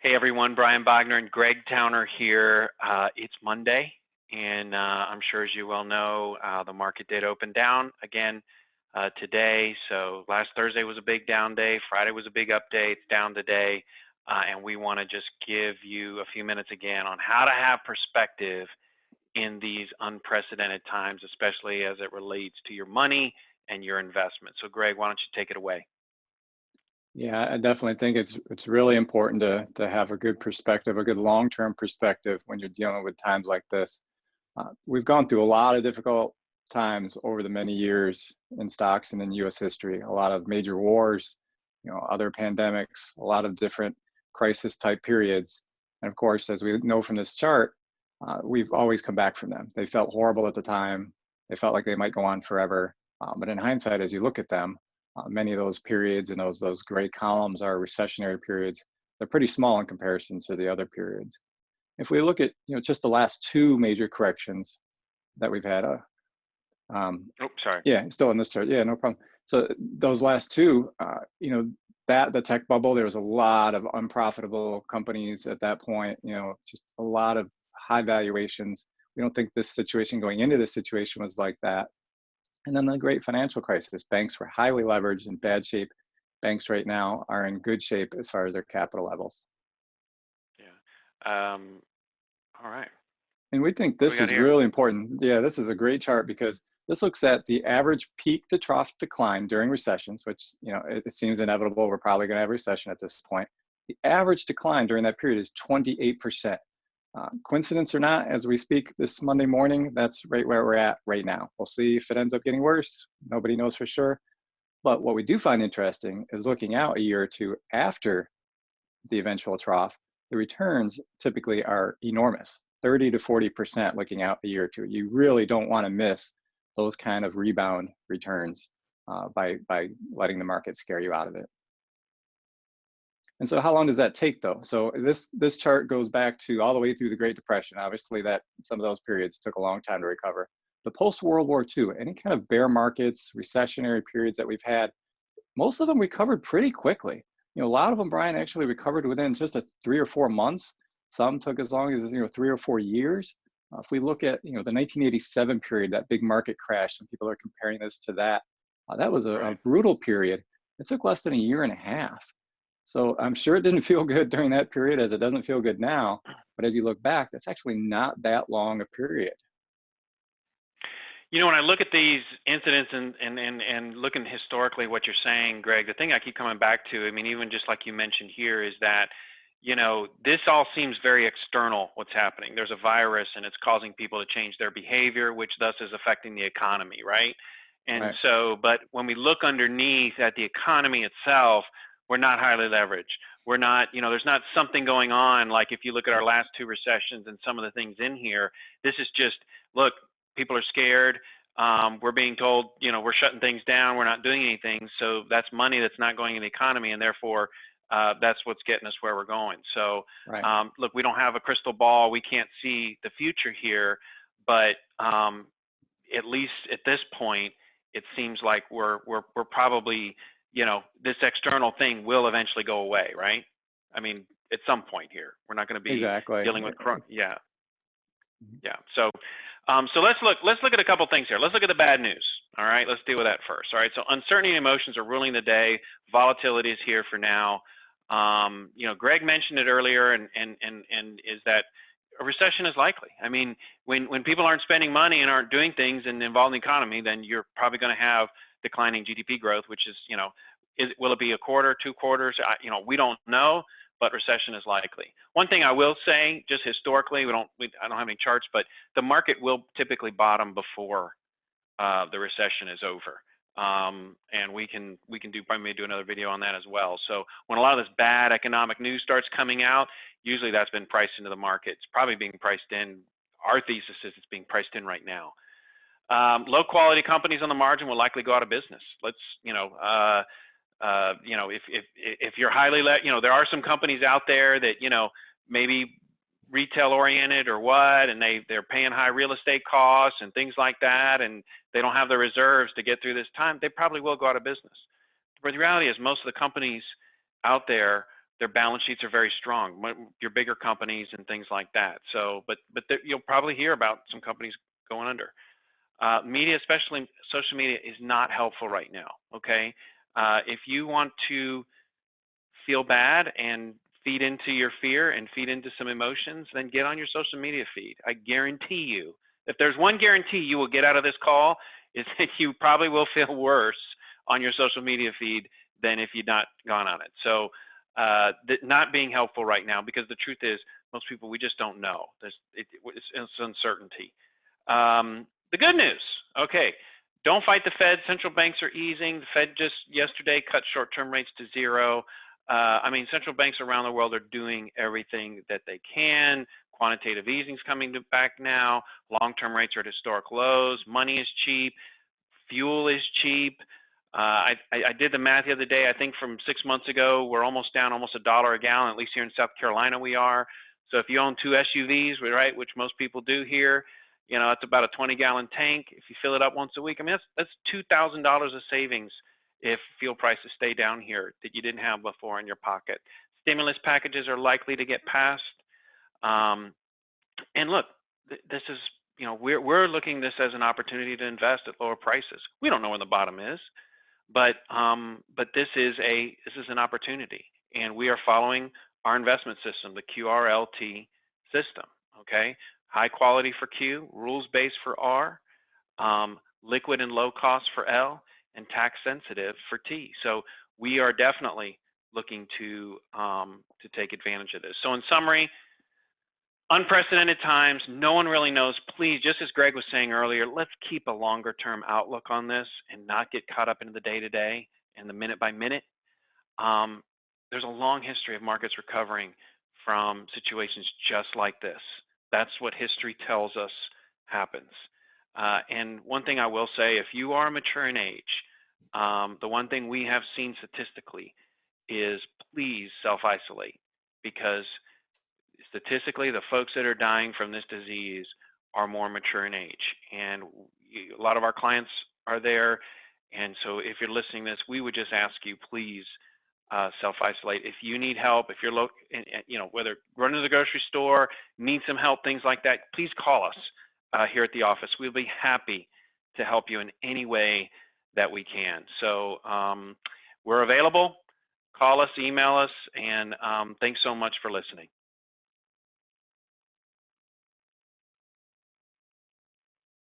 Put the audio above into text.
Hey everyone, Brian Bogner and Greg Towner here. It's Monday, and I'm sure as you well know, the market did open down again today. So last Thursday was a big down day, Friday was a big update, it's down today, and we want to just give you a few minutes again on how to have perspective in these unprecedented times, especially as it relates to your money and your investment. So Greg, why don't you take it away? Yeah, I definitely think it's really important to have a good perspective, a good long-term perspective when you're dealing with times like this. We've gone through a lot of difficult times over the many years in stocks and in U.S. history. A lot of major wars, other pandemics, a lot of different crisis type periods. And of course, as we know from this chart, we've always come back from them. They felt horrible at the time. They felt like they might go on forever. But in hindsight, as you look at them, many of those periods and those gray columns are recessionary periods. They're pretty small in comparison to the other periods. If we look at just the last two major corrections that we've had, Oh, sorry. yeah, still in this chart, yeah, no problem. So those last two, that the tech bubble, there was a lot of unprofitable companies at that point. Just a lot of high valuations. We don't think this situation going into this situation was like that. And then the great financial crisis, banks were highly leveraged in bad shape. Banks right now are in good shape as far as their capital levels. Yeah. All right. And we think What do we this got is here? really important. Yeah, this is a great chart because this looks at the average peak to trough decline during recessions, which, it seems inevitable. We're probably going to have a recession at this point. The average decline during that period is 28%. Coincidence or not, as we speak this Monday morning, that's right where we're at right now. We'll see if it ends up getting worse. Nobody knows for sure. But what we do find interesting is looking out a year or two after the eventual trough, the returns typically are enormous, 30 to 40% looking out a year or two. You really don't want to miss those kind of rebound returns by letting the market scare you out of it. And so how long does that take though? So this chart goes back to all the way through the Great Depression. Obviously that some of those periods took a long time to recover. The post-World War II, any kind of bear markets, recessionary periods that we've had, most of them recovered pretty quickly. A lot of them, Brian, actually recovered within just 3 or 4 months. Some took as long as 3 or 4 years. If we look at the 1987 period, that big market crash, some people are comparing this to that. That was a brutal period. It took less than a year and a half. So I'm sure it didn't feel good during that period, as it doesn't feel good now. But as you look back, that's actually not that long a period. When I look at these incidents and looking historically what you're saying, Greg, the thing I keep coming back to, even just like you mentioned here, is that, this all seems very external, what's happening. There's a virus and it's causing people to change their behavior, which thus is affecting the economy, right? And Right. so, but when we look underneath at the economy itself, we're not highly leveraged. We're not, there's not something going on. Like if you look at our last two recessions and some of the things in here, this is just, look, people are scared. We're being told, we're shutting things down. We're not doing anything. So that's money that's not going in the economy. And therefore, that's what's getting us where we're going. So, Right. look, we don't have a crystal ball. We can't see the future here. But at least at this point, it seems like we're probably, this external thing will eventually go away, right? At some point here, we're not going to be Exactly. dealing with, yeah. So, let's look at a couple things here. Let's look at the bad news. All right, let's deal with that first. All right, so uncertainty and emotions are ruling the day. Volatility is here for now. Greg mentioned it earlier, and is that a recession is likely. When people aren't spending money and aren't doing things and involved in the economy, then you're probably going to have declining GDP growth, which is, will it be a quarter, 2 quarters? We don't know, but recession is likely. One thing I will say, just historically, I don't have any charts, but the market will typically bottom before the recession is over. And we can probably do another video on that as well. So when a lot of this bad economic news starts coming out, usually that's been priced into the market. It's probably being priced in. Our thesis is it's being priced in right now. Low quality companies on the margin will likely go out of business. If you're highly, there are some companies out there that, maybe retail oriented or what, and they're paying high real estate costs and things like that, and they don't have the reserves to get through this time, they probably will go out of business. But the reality is most of the companies out there their balance sheets are very strong, your bigger companies and things like that. So, but you'll probably hear about some companies going under. Media, especially social media, is not helpful right now, okay? If you want to feel bad and feed into your fear and feed into some emotions, then get on your social media feed. I guarantee you, if there's one guarantee you will get out of this call, is that you probably will feel worse on your social media feed than if you'd not gone on it. So not being helpful right now, because the truth is, most people, we just don't know. It's uncertainty. The good news, okay, don't fight the Fed. Central banks are easing. The Fed just yesterday cut short-term rates to 0. I mean, central banks around the world are doing everything that they can. Quantitative easing is coming back now. Long-term rates are at historic lows. Money is cheap. Fuel is cheap. I did the math the other day. I think from 6 months ago, we're almost down almost $1 a gallon. At least here in South Carolina, we are. So if you own 2 SUVs, right, which most people do here, you know, it's about a 20-gallon tank. If you fill it up once a week, I mean, that's $2,000 of savings if fuel prices stay down here that you didn't have before in your pocket. Stimulus packages are likely to get passed. And look, this is, you know, we're looking this as an opportunity to invest at lower prices. We don't know where the bottom is, but this is an opportunity, and we are following our investment system, the QRLT system. Okay, high quality for Q, rules based for R, liquid and low cost for L, and tax sensitive for T. So we are definitely looking to take advantage of this. So in summary, unprecedented times, no one really knows. Please, just as Greg was saying earlier, let's keep a longer term outlook on this and not get caught up into the day-to-day and the minute by minute. There's a long history of markets recovering from situations just like this. That's what history tells us happens. And one thing I will say, if you are mature in age, the one thing we have seen statistically is please self-isolate, because statistically, the folks that are dying from this disease are more mature in age. And a lot of our clients are there. And so if you're listening to this, we would just ask you, please self-isolate. If you need help, if you're you know, whether running to the grocery store, need some help, things like that, please call us here at the office. We'll be happy to help you in any way that we can. So we're available. Call us, email us, and thanks so much for listening.